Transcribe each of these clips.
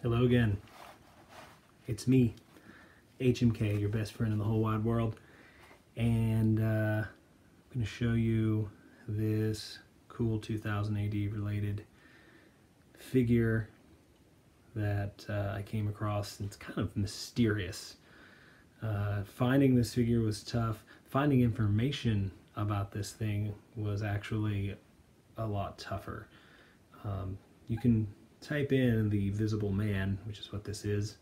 Hello again. It's me, HMK, your best friend in the whole wide world. And I'm going to show you this cool 2000 AD related figure that I came across. It's kind of mysterious. Finding this figure was tough. Finding information about this thing was actually a lot tougher. You can type in the Visible Man, which is what this is.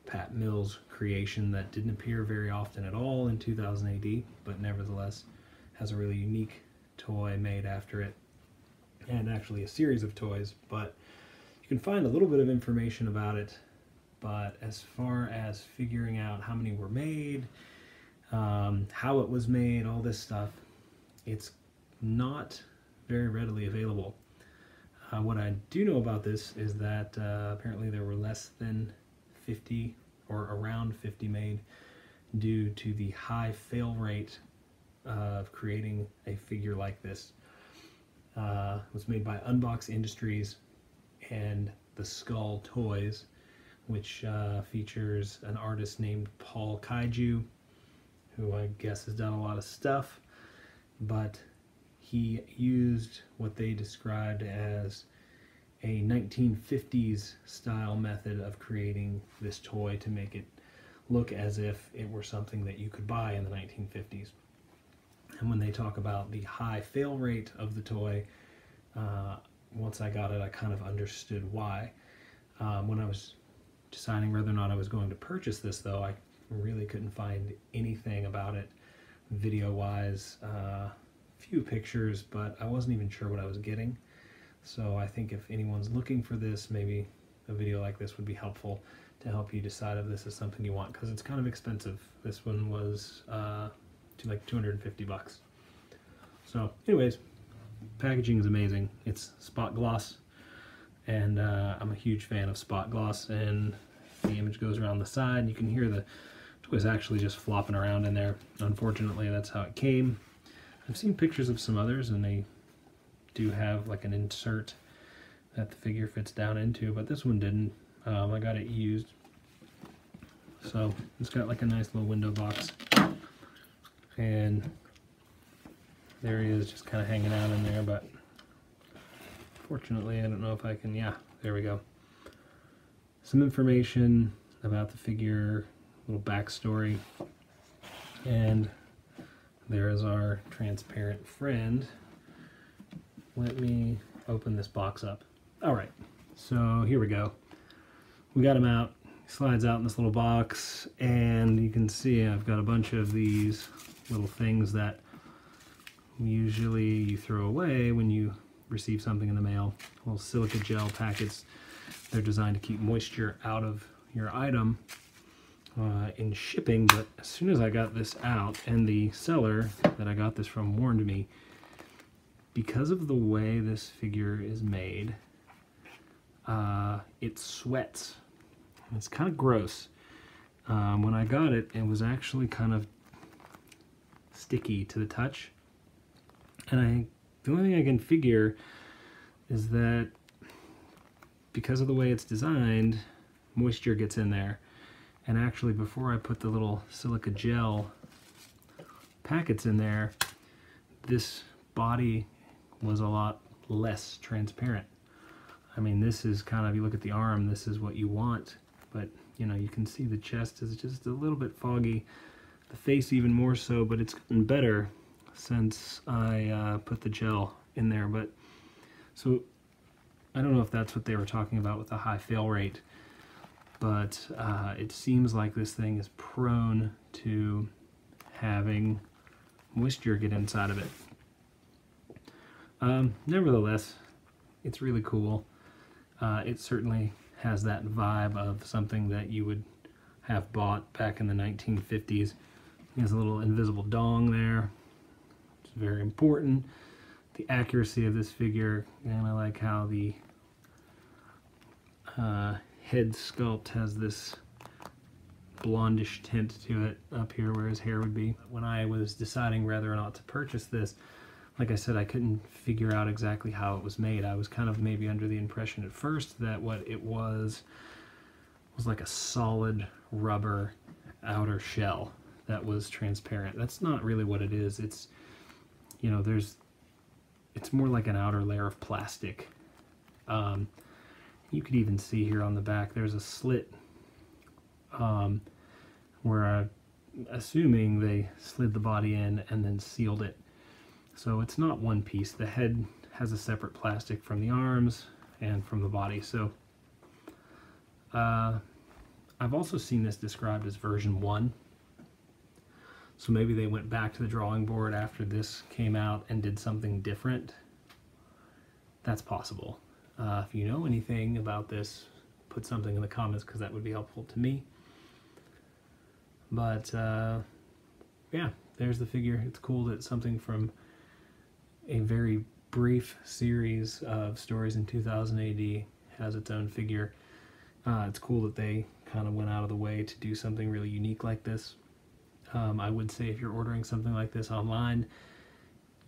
Pat Mills' creation that didn't appear very often at all in 2000 AD, but nevertheless has a really unique toy made after it, and actually a series of toys. But you can find a little bit of information about it, but as far as figuring out how many were made, how it was made, all this stuff, it's not very readily available. What I do know about this is that apparently there were less than 50 or around 50 made due to the high fail rate of creating a figure like this. It was made by Unbox Industries and the Skull Toys, which features an artist named Paul Kaiju, who I guess has done a lot of stuff, but he used what they described as a 1950s style method of creating this toy to make it look as if it were something that you could buy in the 1950s. And when they talk about the high fail rate of the toy, once I got it, I kind of understood why. When I was deciding whether or not I was going to purchase this, though, I really couldn't find anything about it video-wise. Few pictures, but I wasn't even sure what I was getting. So I think if anyone's looking for this, maybe a video like this would be helpful to help you decide if this is something you want, because it's kind of expensive. This one was like 250 bucks. So anyways, packaging is amazing. It's spot gloss, and I'm a huge fan of spot gloss, and the image goes around the side. You can hear the toys actually just flopping around in there. Unfortunately, that's how it came. I've seen pictures of some others, and they do have like an insert that the figure fits down into, but this one didn't. I got it used. So it's got like a nice little window box, and there he is just kind of hanging out in there, but fortunately I don't know if I can, yeah, there we go. Some information about the figure, little backstory, and there is our transparent friend. Let me open this box up. All right, so here we go. We got him out. He slides out in this little box, and you can see I've got a bunch of these little things that usually you throw away when you receive something in the mail. Little silica gel packets. They're designed to keep moisture out of your item in shipping, but as soon as I got this out, and the seller that I got this from warned me, because of the way this figure is made, it sweats. It's kind of gross. When I got it, it was actually kind of sticky to the touch, and the only thing I can figure is that because of the way it's designed, moisture gets in there. And actually, before I put the little silica gel packets in there, this body was a lot less transparent. I mean, this is kind of, you look at the arm, this is what you want, but you know, you can see the chest is just a little bit foggy, the face even more so, but it's gotten better since I put the gel in there. But so I don't know if that's what they were talking about with the high fail rate, but it seems like this thing is prone to having moisture get inside of it. Nevertheless, it's really cool. It certainly has that vibe of something that you would have bought back in the 1950s. There's a little invisible dong there. It's very important. The accuracy of this figure, and I like how the head sculpt has this blondish tint to it up here where his hair would be. When I was deciding whether or not to purchase this, Like I said, I couldn't figure out exactly how it was made. I was kind of maybe under the impression at first that what it was like a solid rubber outer shell that was transparent. That's not really what it is. It's, you know, it's more like an outer layer of plastic. You could even see here on the back there's a slit where I'm assuming they slid the body in and then sealed it. So it's not one piece. The head has a separate plastic from the arms and from the body. So I've also seen this described as version 1. So maybe they went back to the drawing board after this came out and did something different. That's possible. If you know anything about this, put something in the comments because that would be helpful to me. But yeah, there's the figure. It's cool that something from a very brief series of stories in 2000 AD has its own figure. It's cool that they kind of went out of the way to do something really unique like this. I would say if you're ordering something like this online,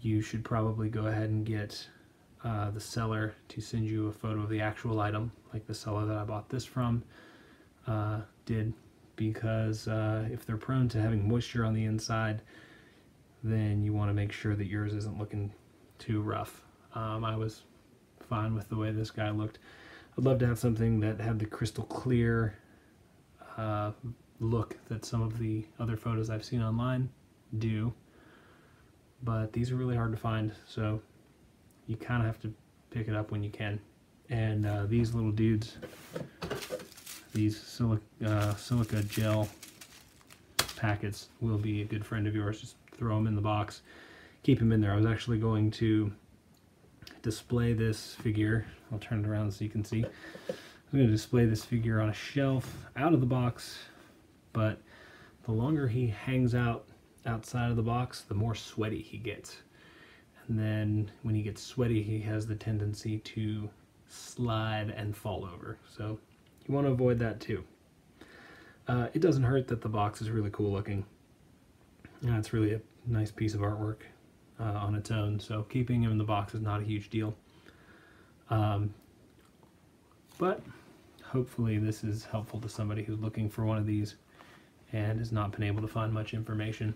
you should probably go ahead and get the seller to send you a photo of the actual item, like the seller that I bought this from did, because if they're prone to having moisture on the inside, then you want to make sure that yours isn't looking too rough. I was fine with the way this guy looked. I'd love to have something that had the crystal clear look that some of the other photos I've seen online do, but these are really hard to find, so you kind of have to pick it up when you can. And these little dudes, these silica gel packets, will be a good friend of yours. Just throw them in the box, keep them in there. I was actually going to display this figure. I'll turn it around so you can see. I'm going to display this figure on a shelf out of the box, but the longer he hangs out outside of the box, the more sweaty he gets. And then when he gets sweaty, he has the tendency to slide and fall over. So you want to avoid that too. It doesn't hurt that the box is really cool looking. It's really a nice piece of artwork on its own, so keeping him in the box is not a huge deal. But hopefully this is helpful to somebody who's looking for one of these and has not been able to find much information.